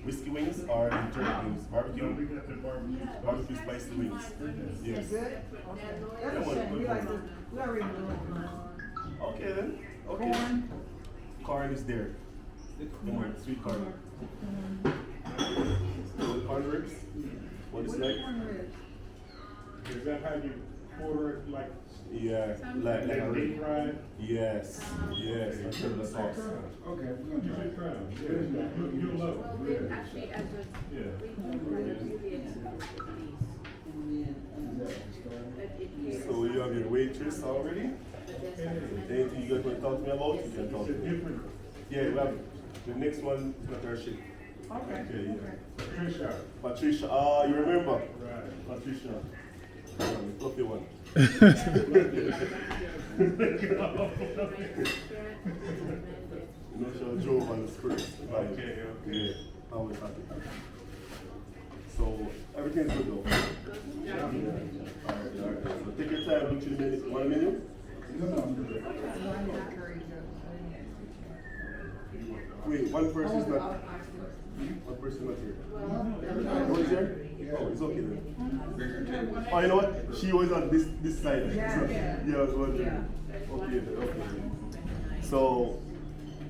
whiskey wings or the turkey wings? Barbecue spicy wings. Yes. Good? Okay. That's a shame. We like to, we already know. Okay then. Okay. Corn is there. Come on, sweet corn. Corn ribs? What is like? Corn ribs. Is that how you order it, like? Yeah, like a deep fried? Yes, yes, instead of the sauce. Okay, we're gonna deep fry them. Yeah, you'll love it. Actually, as a So you have your waitress already? Anything you guys want to talk to me about? You can talk to me. Yeah, we have the next one is not her shit. Okay. Okay, yeah. Patricia. Patricia, ah, you remember? Right. Patricia. Fluffy one. You know, she drove on the spirit. Okay. Yeah, always happy. So, everything's good though? Yeah. Alright. So take your time, look to the menu. One menu? Wait, one person's not. One person not here. Who's here? Oh, it's okay then. Oh, you know what? She was on this side. Yeah, I was wondering. Okay. So,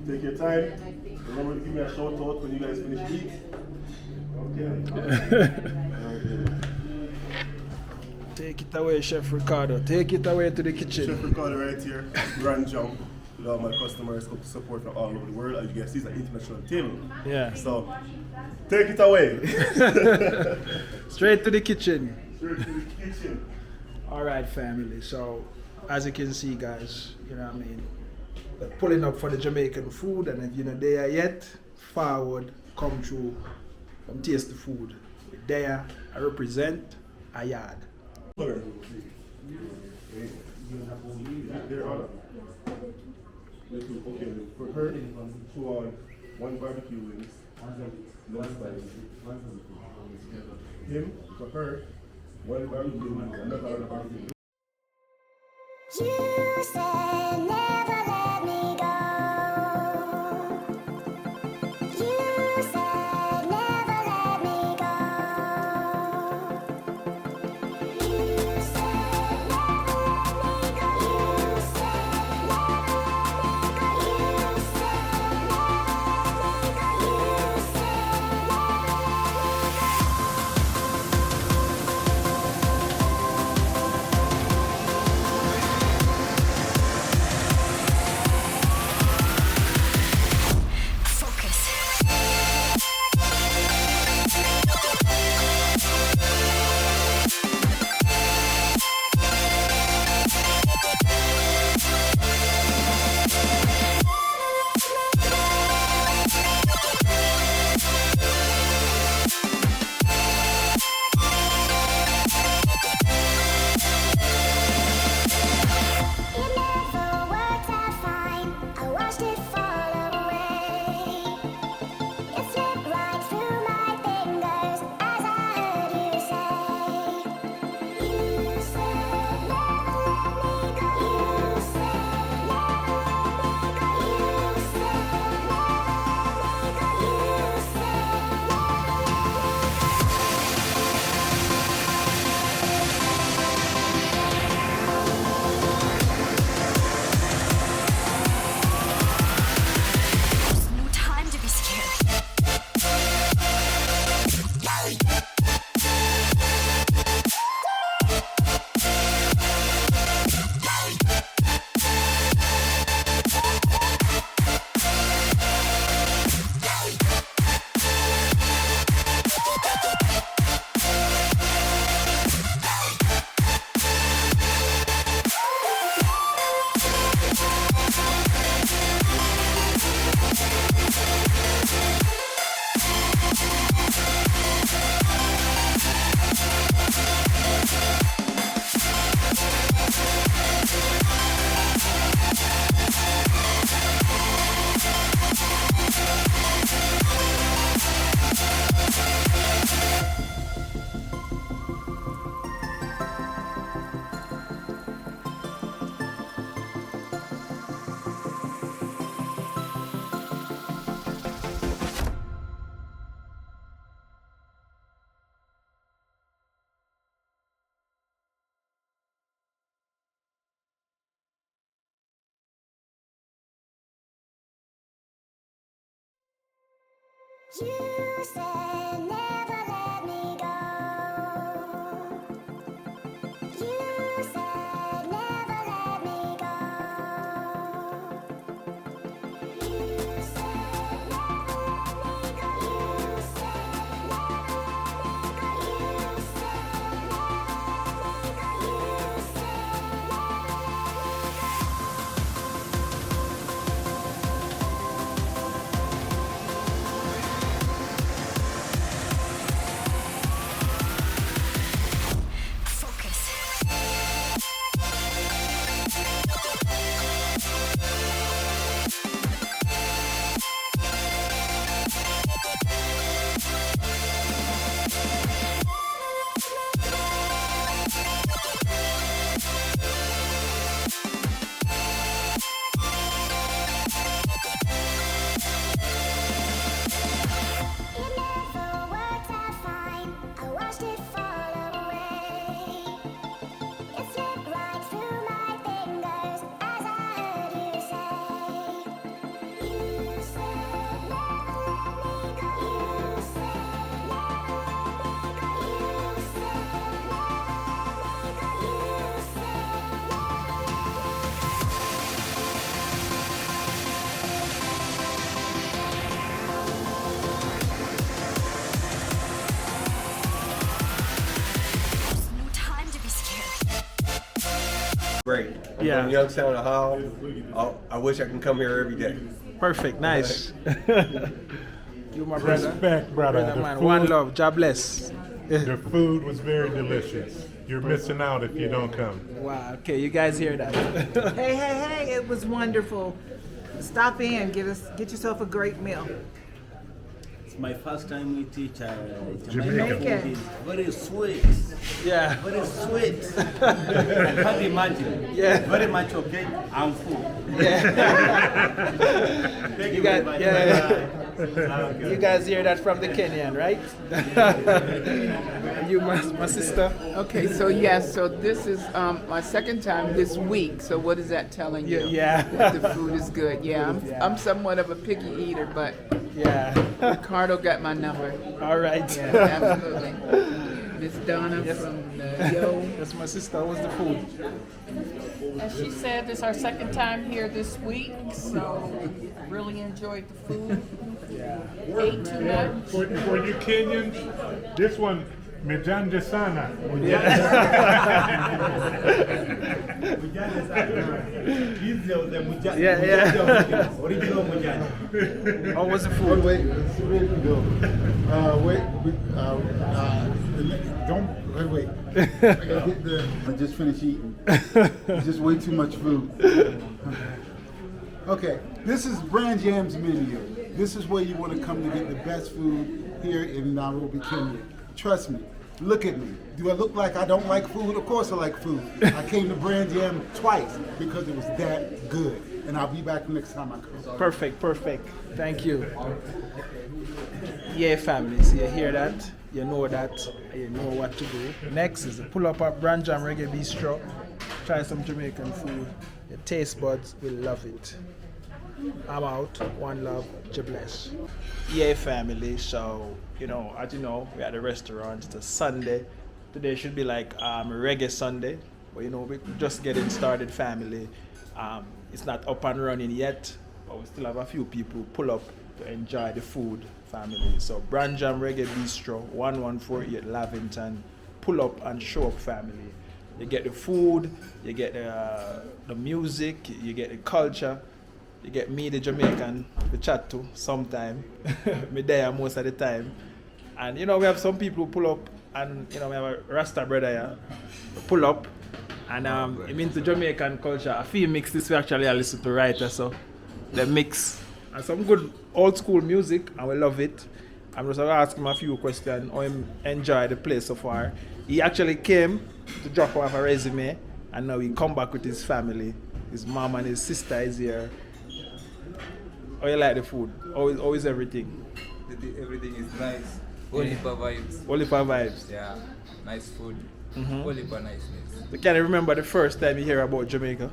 take your time. Remember to give me a shout out when you guys finish eat. Okay. Take it away, Chef Ricardo. Take it away to the kitchen. Chef Ricardo right here, BranJam. With all my customers come to support from all over the world. As you guys see, it's an international table. Yeah. So, take it away. Straight to the kitchen. Straight to the kitchen. All right, family. So, as you can see, guys, you know what I mean? We're pulling up for the Jamaican food, and if you're not there yet, forward, come through, come taste the food. We're there, I represent a yard. There are. Okay, for her, two on one barbecue wings, no spice. Him, for her, one barbecue wings, another barbecue. You said never let me go. You said never let me go. You said never let me go. You said never let me go. You said never let me go. You said never let me go. You said never let me go. You said never let me go. You said never let me go. You said never let me go. You said never let me go. You said It never worked out fine. I watched it fall away. It slipped right through my fingers as I heard you say. You said never let me go. You said never let me go. You said never let me go. You said no time to be scared. Great. I'm Yeah. from Youngstown, Ohio. I wish I can come here every day. Perfect, nice. You my brother. Respect, brother. Brother The man, food- one love, God bless. The food was very delicious. You're missing out if you don't come. Wow, okay, you guys hear that? Hey, hey, hey, it was wonderful. Stop in, get yourself a great meal. It's my first time we teach Jamaican. Jamaican. Very sweet. Yeah. Very sweet. I can't imagine. Yeah. Very much okay. I'm full. Thank You very got, much. yeah. Bye-bye. You guys hear that from the Kenyan, right? You, my sister. Okay, so yes, so this is my second time this week. So what is that telling you? Yeah. That the food is good. Yeah, Yeah. I'm somewhat of a picky eater, but Yeah. Ricardo got my number. All right. Yeah, absolutely. Miss Donna Yes. from Yo. That's my sister. How was the food? As she said, this is our second time here this week, so really enjoyed the food. Ate too much. For you Kenyans, this one, Mijanja Sana. Yeah. Original Mujani. How was the food? Wait, it's ready to go. Wait. I just finished eating. It's just way too much food. Okay, this is BranJam's menu. This is where you want to come to get the best food here in Nairobi, Kenya. Trust me. Look at me. Do I look like I don't like food? Of course I like food. I came to BranJam twice because it was that good. And I'll be back next time I come. Perfect. Thank you. Yeah, families, you hear that? You know that. You know what to do. Next is pull up at BranJam Reggae Bistro. Try some Jamaican food. Your taste buds will love it. I'm out. One love. God bless. Yeah, family. So, as you know, we're at the restaurant. It's a Sunday. Today should be like Reggae Sunday. But, we're just getting started, family. It's not up and running yet, but we still have a few people pull up to enjoy the food, family. So, BranJam Reggae Bistro, 1148 Lavington. Pull up and show up, family. You get the food, you get the music, you get the culture. You get me, the Jamaican, to chat to sometime. Me there most of the time. And we have some people who pull up, and we have a Rasta brother here, pull up. And I'm into Jamaican culture. I feel mix this we actually I listen to writer, so the mix. And some good old school music, and we love it. I'm just gonna ask him a few questions, how him enjoy the place so far. He actually came to drop off a resume, and now he come back with his family. His mom and his sister is here. How you like the food? How is everything? Everything is nice. Only for vibes. Only for vibes. Yeah, nice food. Only for niceness. So can you remember the first time you hear about Jamaica?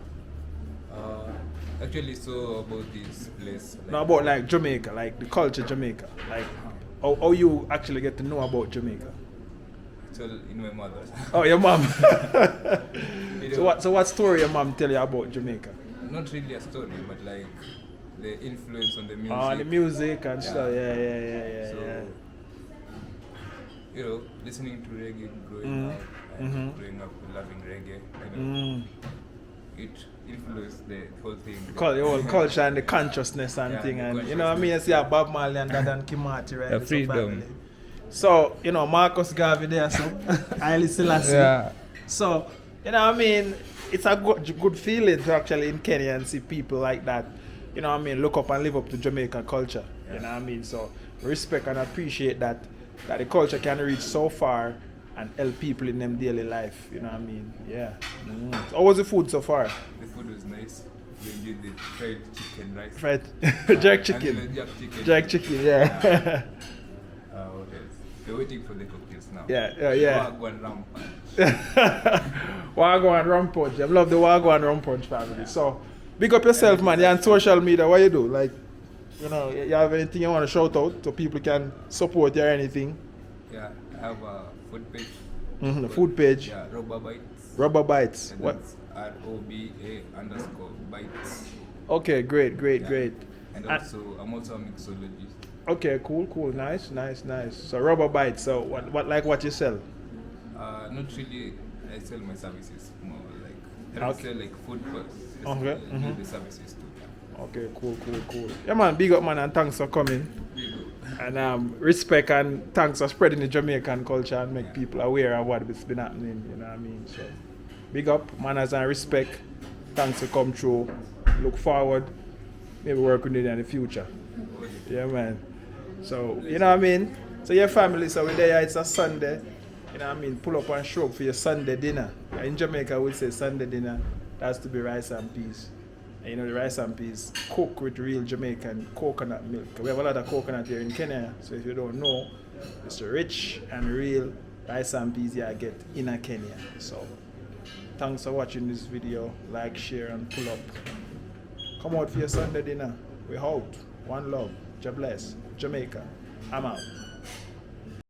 Actually, so about this place. No, about like Jamaica, like the culture Jamaica. Like How you actually get to know about Jamaica? So in my mother's. Oh, your mom. You so know, what story your mom tell you about Jamaica? Not really a story, but like the influence on the music. Oh, the music and Yeah. stuff. Yeah. So, you know, listening to reggae growing up and growing up loving reggae, you know, it influenced the whole thing. The whole culture and the consciousness and Yeah, thing, the and you know what I mean. You see a Bob Marley and that and Kimati, right? The It's a freedom. family. So you know Marcus Garvey there, so Haile Selassie. Yeah. So you know what I mean. It's a good feeling to actually in Kenya and see people like that. You know what I mean. Look up and live up to Jamaican culture. Yeah. You know what I mean. So respect and appreciate that the culture can reach so far and help people in them daily life. You know what I mean. Yeah. So how was the food so far? The food was nice. We did the fried chicken rice. Fried jerk chicken. And the jerk chicken. Jerk chicken, yeah. What else? We're waiting for the cocktails now. Yeah. Wagwan rampant. Wagwan rum punch. I love the Wagwan rum punch family. So, big up yourself, man. You're on social media. What you do? Like, you know, you have anything you want to shout out so people can support you or anything? Yeah, I have a food page. The food page. Yeah, Rubber Bites. Rubber Bites. And What? that's ROBA_bites. Okay, great. And also, I'm also a mixologist. Okay, cool. Nice. So Rubber Bites. So what you sell? Not really. I sell my services more like I don't sell like food first. Okay. I do the services too. Yeah. Okay, cool. Yeah, man, big up, man, and thanks for coming. And respect and thanks for spreading the Jamaican culture and make people aware of what's been happening, you know what I mean? So, big up, manners and respect. Thanks for come through. Look forward. Maybe work with you in the future. Yeah, man. So, you know what I mean? So, your family, so we're there, it's a Sunday. You know what I mean? Pull up and show up for your Sunday dinner. In Jamaica, we say Sunday dinner, that has to be rice and peas. And you know, the rice and peas cook with real Jamaican coconut milk. We have a lot of coconut here in Kenya, so if you don't know, it's rich and real rice and peas you get in Kenya. So, thanks for watching this video. Like, share, and pull up. Come out for your Sunday dinner. We're out. One love. God bless. Jamaica. I'm out.